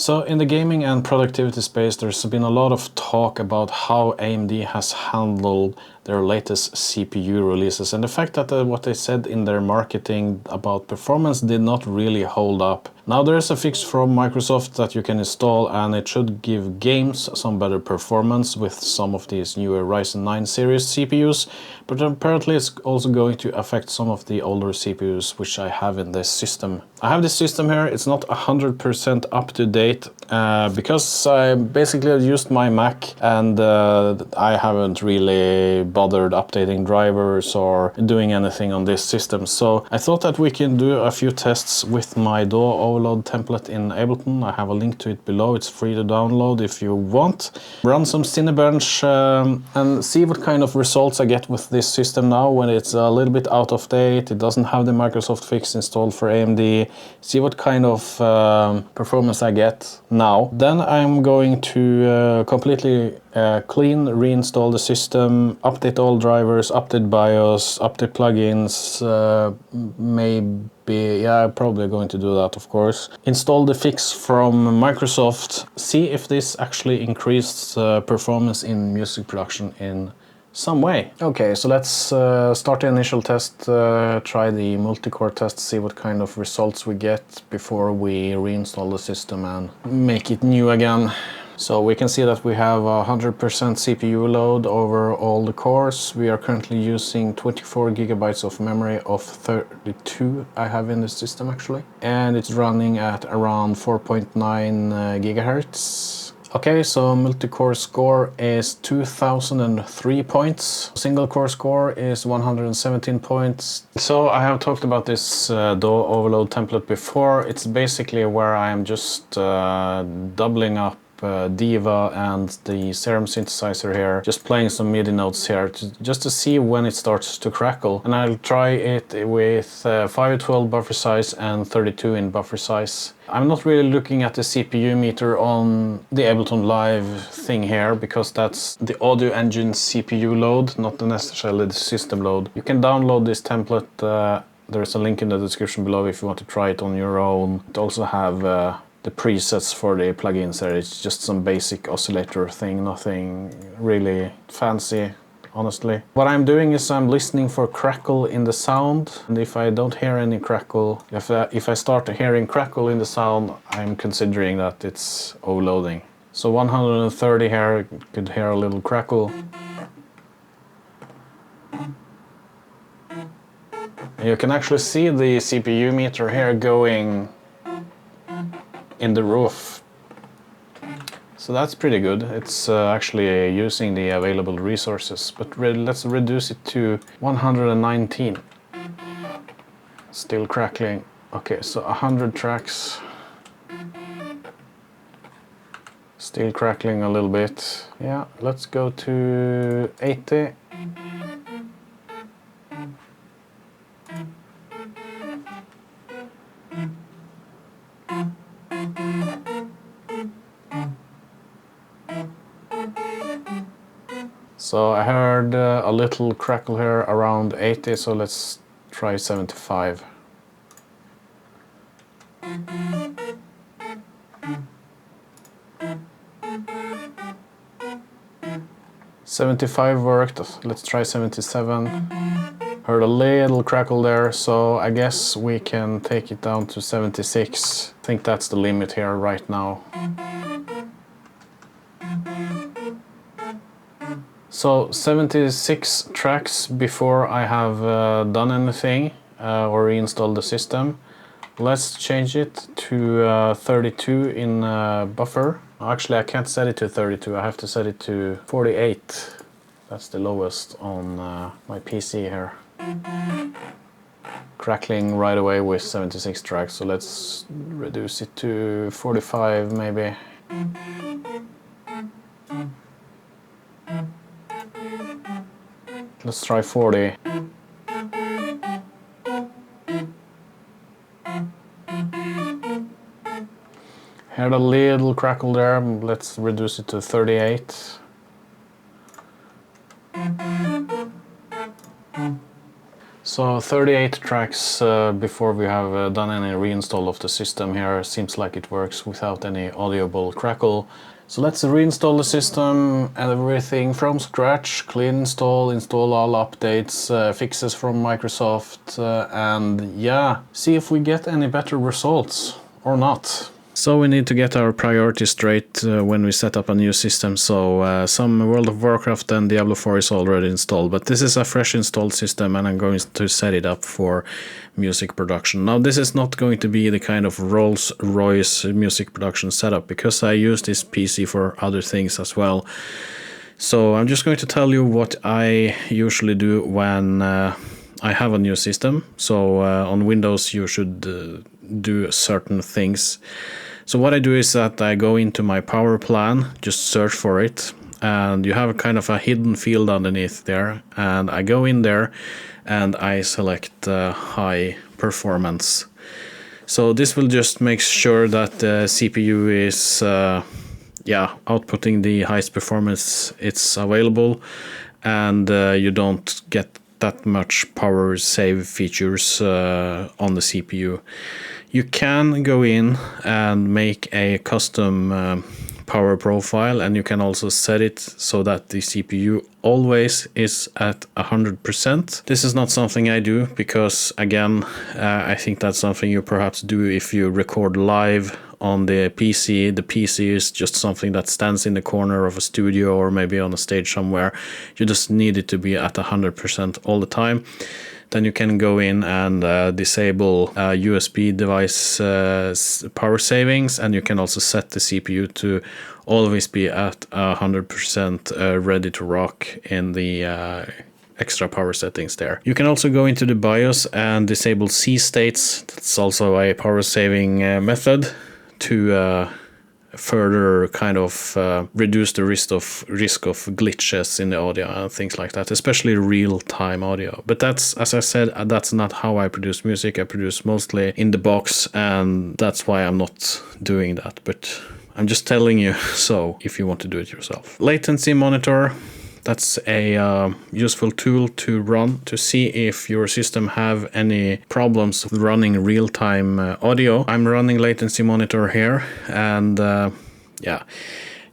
So in the gaming and productivity space, there's been a lot of talk about how AMD has handled their latest CPU releases, and the fact that what they said in their marketing about performance did not really hold up. Now there is a fix from Microsoft that you can install, and it should give games some better performance with some of these newer Ryzen 9 series CPUs, but apparently it's also going to affect some of the older CPUs which I have in this system. I have this system here. It's not 100% up to date because I basically used my Mac, and I haven't really bothered updating drivers or doing anything on this system. So I thought that we can do a few tests with my DAW Overload template in Ableton. I have a link to it below. It's free to download if you want. Run some Cinebench and see what kind of results I get with this system now when it's a little bit out of date. It doesn't have the Microsoft fix installed for AMD. See what kind of performance I get now. Then I'm going to completely clean, reinstall the system, update all drivers, update BIOS, update plugins, maybe, yeah, I'm probably going to do that, of course. Install the fix from Microsoft, see if this actually increased performance in music production in some way. Okay, so let's start the initial test, try the multi-core test, see what kind of results we get before we reinstall the system and make it new again. So we can see that we have 100% CPU load over all the cores. We are currently using 24 gigabytes of memory of 32 I have in the system actually. And it's running at around 4.9 gigahertz. Okay, so multi-core score is 2003 points. Single core score is 117 points. So I have talked about this DAW Overload template before. It's basically where I am just doubling up Diva and the Serum synthesizer here, just playing some MIDI notes here just to see when it starts to crackle. And I'll try it with 512 buffer size and 32 in buffer size. I'm not really looking at the CPU meter on the Ableton Live thing here because that's the audio engine CPU load, not necessarily the system load. You can download this template. There's a link in the description below if you want to try it on your own. It also have the presets for the plugins there. It's just some basic oscillator thing, nothing really fancy, honestly. What I'm doing is I'm listening for crackle in the sound, and if I don't hear any crackle, if I start hearing crackle in the sound, I'm considering that it's overloading. So 130 here, you could hear a little crackle. You can actually see the CPU meter here going in the roof. So that's pretty good. It's actually using the available resources, but let's reduce it to 119. Still crackling. Okay, so 100 tracks. Still crackling a little bit. Yeah, let's go to 80. So I heard a little crackle here around 80, so let's try 75. $75 worked, let's try 77. Heard a little crackle there, so I guess we can take it down to 76. I think that's the limit here right now. So 76 tracks before I have done anything or reinstalled the system. Let's change it to 32 in buffer. Actually, I can't set it to 32, I have to set it to 48. That's the lowest on my PC here. Crackling right away with 76 tracks, so let's reduce it to 45 maybe. Let's try 40. Heard a little crackle there, let's reduce it to 38. So 38 tracks before we have done any reinstall of the system here. Seems like it works without any audible crackle. So let's reinstall the system and everything from scratch, clean install, install all updates, fixes from Microsoft, and yeah, see if we get any better results or not. So we need to get our priorities straight when we set up a new system. So some World of Warcraft and Diablo 4 is already installed, but this is a fresh installed system and I'm going to set it up for music production. Now this is not going to be the kind of Rolls-Royce music production setup because I use this PC for other things as well. So I'm just going to tell you what I usually do when I have a new system. So on Windows you should do certain things. So what I do is that I go into my power plan, just search for it, and you have a kind of a hidden field underneath there, and I go in there and I select high performance. So this will just make sure that the CPU is outputting the highest performance it's available, and you don't get that much power save features on the CPU. You can go in and make a custom power profile, and you can also set it so that the CPU always is at 100%. This is not something I do because, again, I think that's something you perhaps do if you record live on the PC. The PC is just something that stands in the corner of a studio or maybe on a stage somewhere. You just need it to be at 100% all the time. Then you can go in and disable USB device power savings, and you can also set the CPU to always be at 100% ready to rock in the extra power settings there. You can also go into the BIOS and disable C states. That's also a power saving method to further kind of reduce the risk of glitches in the audio and things like that, especially real-time audio. But that's, as I said, that's not how I produce music. I produce mostly in the box, and that's why I'm not doing that. But I'm just telling you, so if you want to do it yourself. Latency monitor. That's a useful tool to run to see if your system have any problems with running real-time audio. I'm running latency monitor here, and yeah,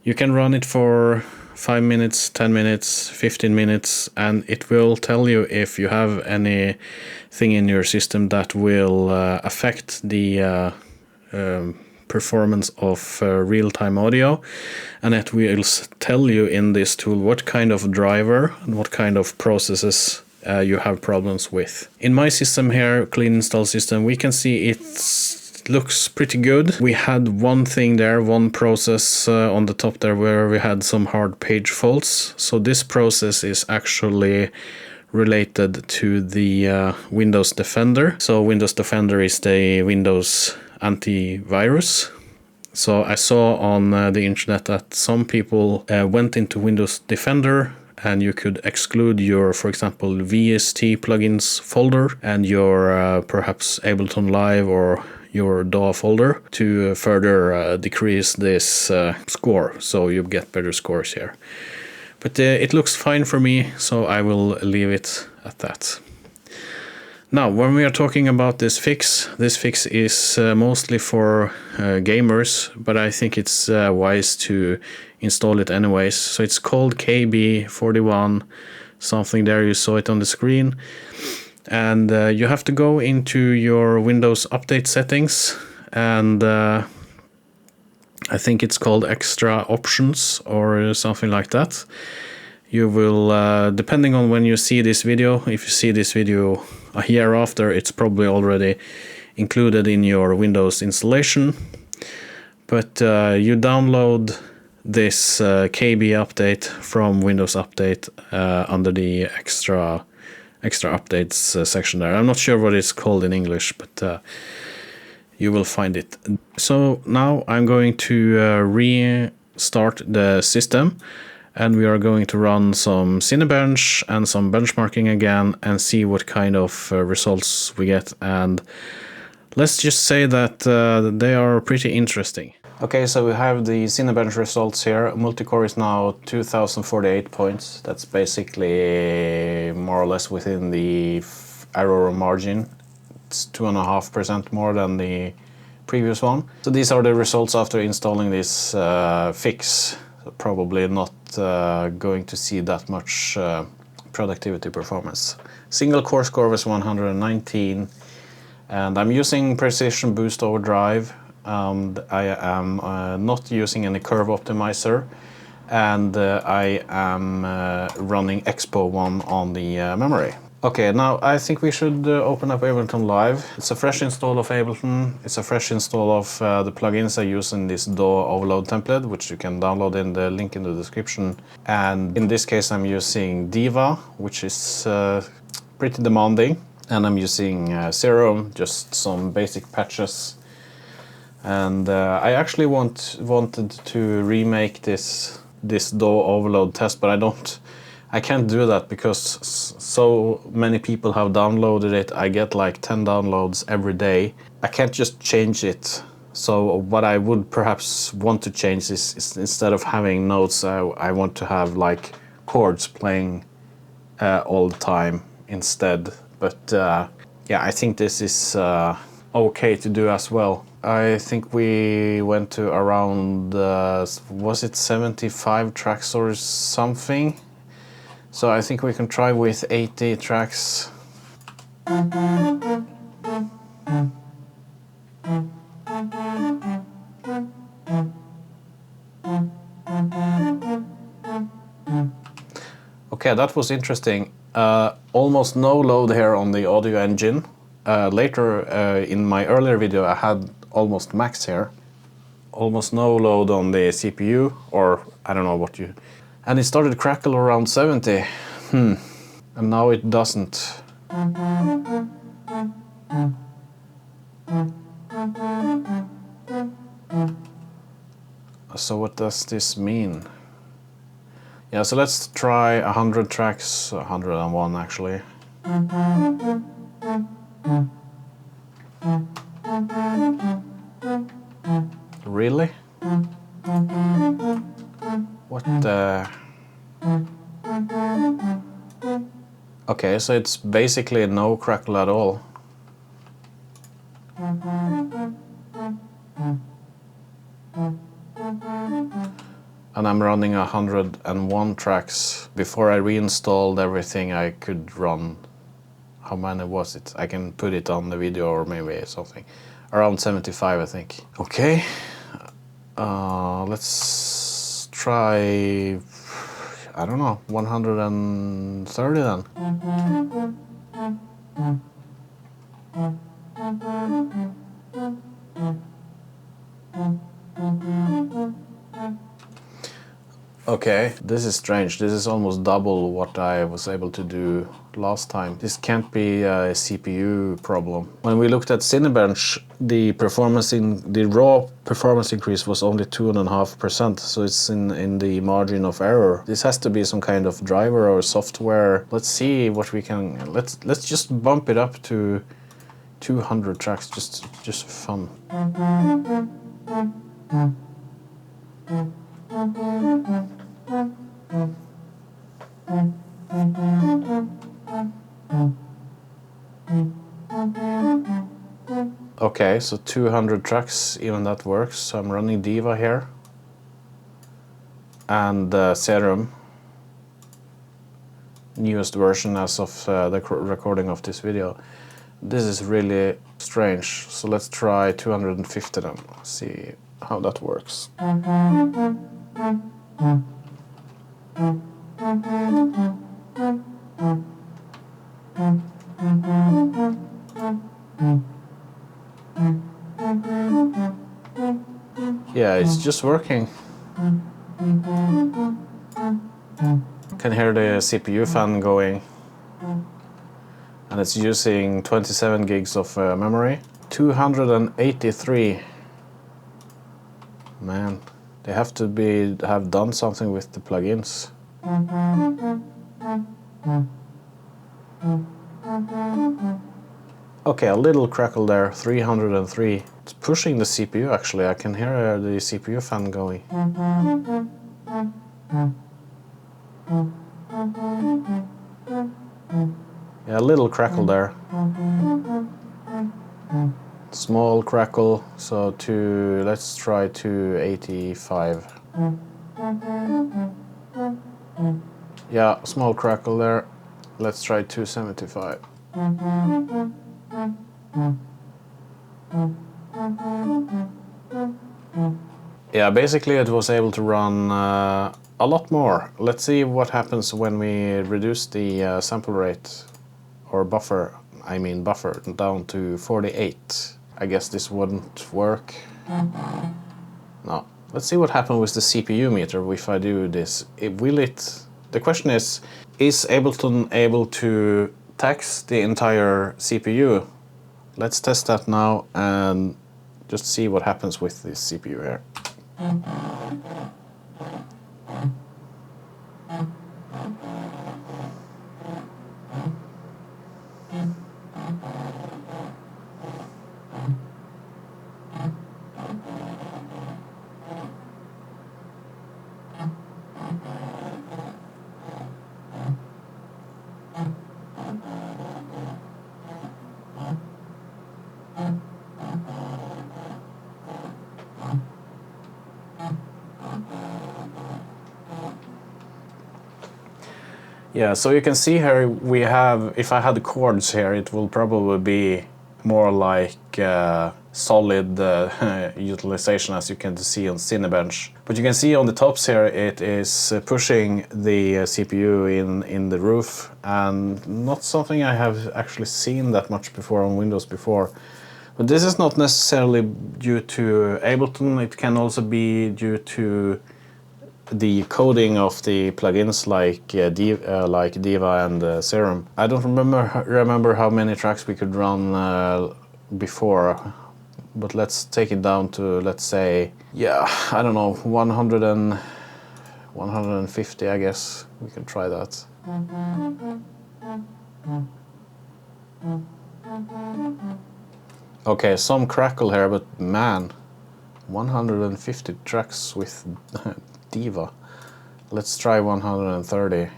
you can run it for 5 minutes, 10 minutes, 15 minutes, and it will tell you if you have anything in your system that will affect the performance of real-time audio, and it will tell you in this tool what kind of driver and what kind of processes you have problems with. In my system here, clean install system, we can see it looks pretty good. We had one thing there, one process on the top there where we had some hard page faults. So this process is actually related to the Windows Defender. So Windows Defender is the Windows antivirus. So I saw on the internet that some people went into Windows Defender and you could exclude your, for example, VST plugins folder and your perhaps Ableton Live or your DAW folder to further decrease this score, so you get better scores here. But it looks fine for me, so I will leave it at that. Now, when we are talking about this fix is mostly for gamers, but I think it's wise to install it anyways. So it's called KB41, something there, you saw it on the screen. And you have to go into your Windows Update settings, and I think it's called Extra Options or something like that. You will, depending on when you see this video, if you see this video a year after, it's probably already included in your Windows installation. But you download this KB update from Windows Update under the extra updates section there. I'm not sure what it's called in English, but you will find it. So now I'm going to restart the system, and we are going to run some Cinebench and some benchmarking again and see what kind of results we get. And let's just say that they are pretty interesting. Okay, so we have the Cinebench results here. Multicore is now 2048 points. That's basically more or less within the error margin. It's 2.5% more than the previous one. So these are the results after installing this fix. So probably not going to see that much productivity performance. Single core score was 119, and I'm using Precision Boost Overdrive. I am not using any curve optimizer, and I am running Expo 1 on the memory. Okay, now I think we should open up Ableton Live. It's a fresh install of Ableton. It's a fresh install of the plugins I use in this DAW Overload template, which you can download in the link in the description. And in this case I'm using Diva, which is pretty demanding. And I'm using Serum, just some basic patches. And I actually wanted to remake this DAW Overload test, but I can't do that because so many people have downloaded it. I get like 10 downloads every day. I can't just change it. So what I would perhaps want to change is instead of having notes, I want to have like chords playing all the time instead. But yeah, I think this is okay to do as well. I think we went to around, was it 75 tracks or something? So I think we can try with 80 tracks. Okay, that was interesting. Almost no load here on the audio engine. Later in my earlier video I had almost max here. Almost no load on the CPU, or I don't know what you... And it started to crackle around 70. And now it doesn't. So what does this mean? Yeah, so let's try 100 tracks, 101 actually. Really? What the... Okay, so it's basically no crackle at all. And I'm running 101 tracks. Before I reinstalled everything, I could run... How many was it? I can put it on the video or maybe something. Around 75, I think. Okay. Let's try... I don't know, 130 then. Okay, this is strange. This is almost double what I was able to do last time. This can't be a CPU problem. When we looked at Cinebench, the raw performance increase was only 2.5%, so it's in the margin of error. This has to be some kind of driver or software. Let's see what we can... Let's just bump it up to 200 tracks, just for fun. Okay, so 200 tracks, even that works. So I'm running Diva here. And Serum. Newest version as of the recording of this video. This is really strange. So let's try 250 then. See how that works. Yeah, it's just working. Can hear the CPU fan going. And it's using 27 gigs of memory. 283. Man, they have to have done something with the plugins. Okay, a little crackle there, 303. It's pushing the CPU actually, I can hear the CPU fan going. Yeah, a little crackle there. Small crackle, so let's try 285. Yeah, small crackle there. Let's try 275. Yeah, basically it was able to run a lot more. Let's see what happens when we reduce the sample rate, or buffer down to 48. I guess this wouldn't work. No. Let's see what happens with the CPU meter if I do this. The question is Ableton able to tax the entire CPU? Let's test that now and just see what happens with this CPU here. Yeah, so you can see here we have, if I had the chords here, it will probably be more like solid utilization, as you can see on Cinebench. But you can see on the tops here it is pushing the CPU in the roof, and not something I have actually seen that much before on Windows before. But this is not necessarily due to Ableton, it can also be due to the coding of the plugins like Diva and Serum. I don't remember how many tracks we could run before, but let's take it down to, let's say, yeah, I don't know, 150, I guess. We can try that. Okay, some crackle here, but man, 150 tracks with Diva. Let's try 130.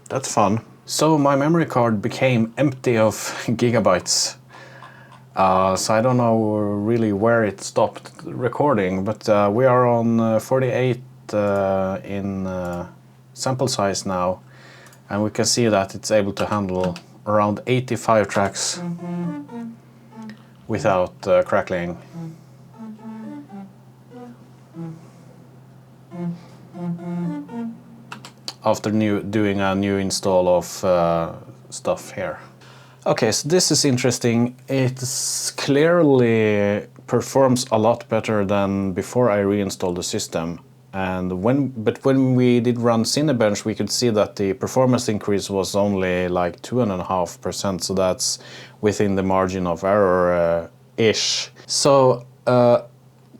That's fun. So my memory card became empty of gigabytes. So I don't know really where it stopped recording, but we are on 48 in sample size now, and we can see that it's able to handle around 85 tracks without crackling. After doing a new install of stuff here. Okay, so this is interesting. It clearly performs a lot better than before I reinstalled the system. And when we did run Cinebench, we could see that the performance increase was only like 2.5%, so that's within the margin of error-ish. So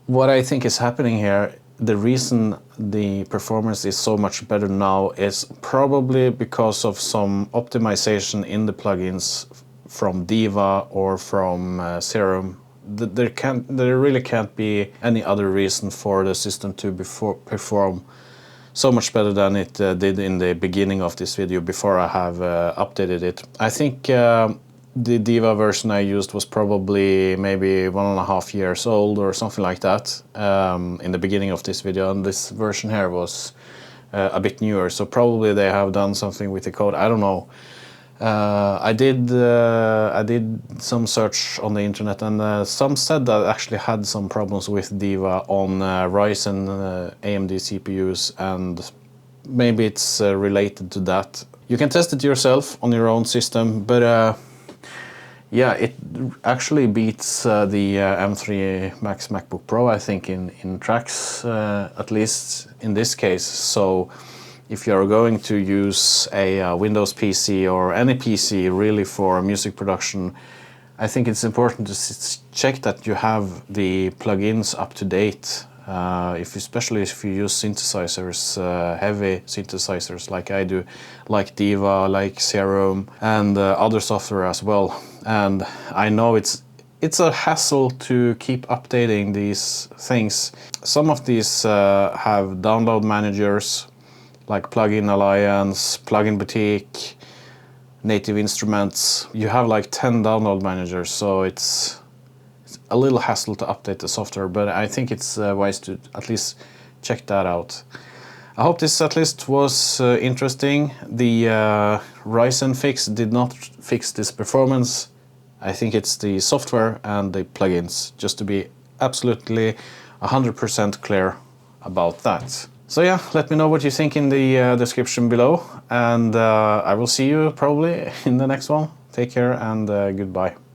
what I think is happening here, the reason the performance is so much better now is probably because of some optimization in the plugins from Diva or from Serum. There really can't be any other reason for the system to perform so much better than it did in the beginning of this video before I have updated it. I think the Diva version I used was probably maybe 1.5 years old or something like that in the beginning of this video, and this version here was a bit newer, so probably they have done something with the code. I don't know. I did some search on the internet, and some said that I actually had some problems with Diva on Ryzen AMD CPUs, and maybe it's related to that. You can test it yourself on your own system, but yeah, it actually beats the M3 Max MacBook Pro, I think, in tracks, at least in this case. So if you're going to use a Windows PC or any PC really for music production, I think it's important to check that you have the plugins up to date. Especially if you use synthesizers, heavy synthesizers like I do, like Diva, like Serum, and other software as well. And I know it's a hassle to keep updating these things. Some of these have download managers. like Plugin Alliance, Plugin Boutique, Native Instruments. You have like 10 download managers, so it's a little hassle to update the software, but I think it's wise to at least check that out. I hope this at least was interesting. The Ryzen fix did not fix this performance. I think it's the software and the plugins, just to be absolutely 100% clear about that. So yeah, let me know what you think in the description below, and I will see you probably in the next one. Take care and goodbye.